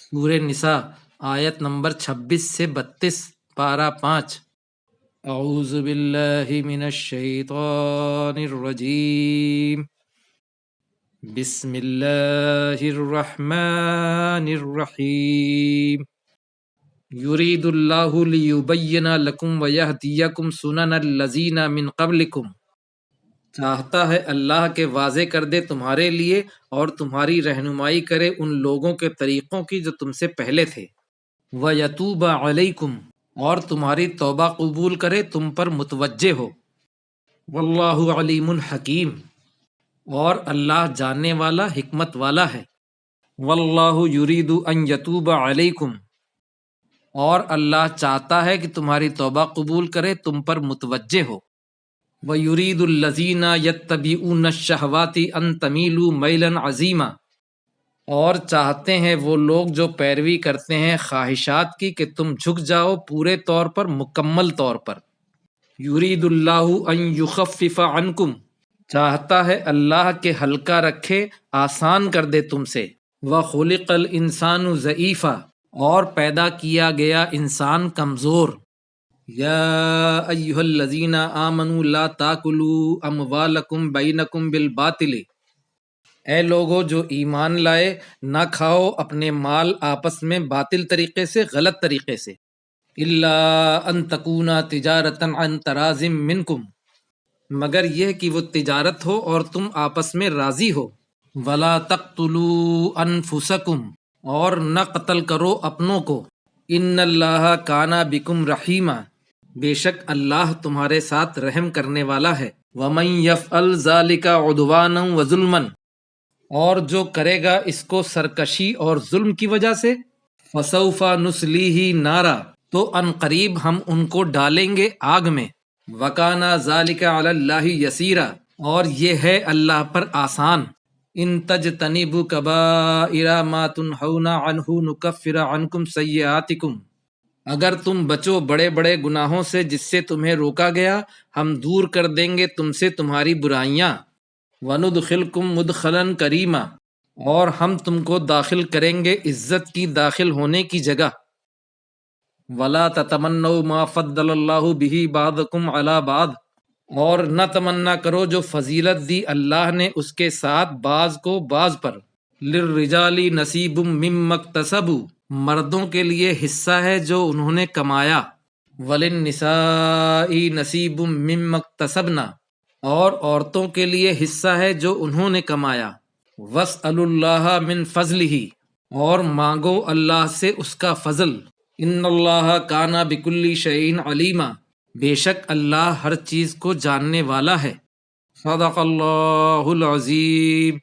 سورہ نساء آیت نمبر 26 سے 32، پارہ 5۔ اعوذ باللہ من الشیطان الرجیم، بسم اللہ الرحمن الرحیم۔ یرید اللہ لیبین لکم ویہدیکم سنن الذین من قبلکم، چاہتا ہے اللہ کہ واضح کر دے تمہارے لیے اور تمہاری رہنمائی کرے ان لوگوں کے طریقوں کی جو تم سے پہلے تھے، وَيَتُوبَ عَلَيْكُمْ، اور تمہاری توبہ قبول کرے، تم پر متوجہ ہو، واللہ علیم حکیم، اور اللہ جاننے والا حکمت والا ہے، واللہ یرید ان یتوب علیکم، اور اللہ چاہتا ہے کہ تمہاری توبہ قبول کرے، تم پر متوجہ ہو، وَيُرِيدُ الَّذِينَ يَتَّبِعُونَ الشَّهَوَاتِ أَن تَمِيلُوا مَيْلًا عَظِيمًا، اور چاہتے ہیں وہ لوگ جو پیروی کرتے ہیں خواہشات کی کہ تم جھک جاؤ پورے طور پر، مکمل طور پر۔ یرید اللہ ان یخفف عنکم، چاہتا ہے اللہ کہ ہلکا رکھے، آسان کر دے تم سے۔ وخلق الانسان ضعیفا، اور پیدا کیا گیا انسان کمزور۔ یا ایھا الذین آمنوا لا تاکلوا اموالکم بینکم بالباطل، اے لوگو جو ایمان لائے، نہ کھاؤ اپنے مال آپس میں باطل طریقے سے، غلط طریقے سے، الا ان تکون تجارتا عن تراض منکم، مگر یہ کہ وہ تجارت ہو اور تم آپس میں راضی ہو۔ ولا تقتلوا انفسکم، اور نہ قتل کرو اپنوں کو۔ ان اللہ کان بکم رحیما، بے شک اللہ تمہارے ساتھ رحم کرنے والا ہے۔ ومن یفعل ذلک عدوانا وظلما، اور جو کرے گا اس کو سرکشی اور ظلم کی وجہ سے، فسوف نصلیہ نارا، تو ان قریب ہم ان کو ڈالیں گے آگ میں۔ وکان ذلک علی اللہ یسیرا، اور یہ ہے اللہ پر آسان۔ ان تجتنبوا کبائر ما تنہون عنہ نکفر عنکم سیئاتکم، اگر تم بچو بڑے بڑے گناہوں سے جس سے تمہیں روکا گیا، ہم دور کر دیں گے تم سے تمہاری برائیاں۔ وندخلکم مدخلا کریما، اور ہم تم کو داخل کریں گے عزت کی داخل ہونے کی جگہ۔ ولا تتمنوا ما فضل اللہ بہ بعضکم علی بعض، اور نہ تمنا کرو جو فضیلت دی اللہ نے اس کے ساتھ بعض کو بعض پر۔ للرجال نصیب مما اکتسبوا، مردوں کے لیے حصہ ہے جو انہوں نے کمایا۔ وللنساء نصیب مما اکتسبنا، اور عورتوں کے لیے حصہ ہے جو انہوں نے کمایا۔ واسألوا اللہ من فضلہ، اور مانگو اللہ سے اس کا فضل۔ ان اللہ کان بکل شیء علیما، بے شک اللہ ہر چیز کو جاننے والا ہے۔ صدق اللہ العظیم۔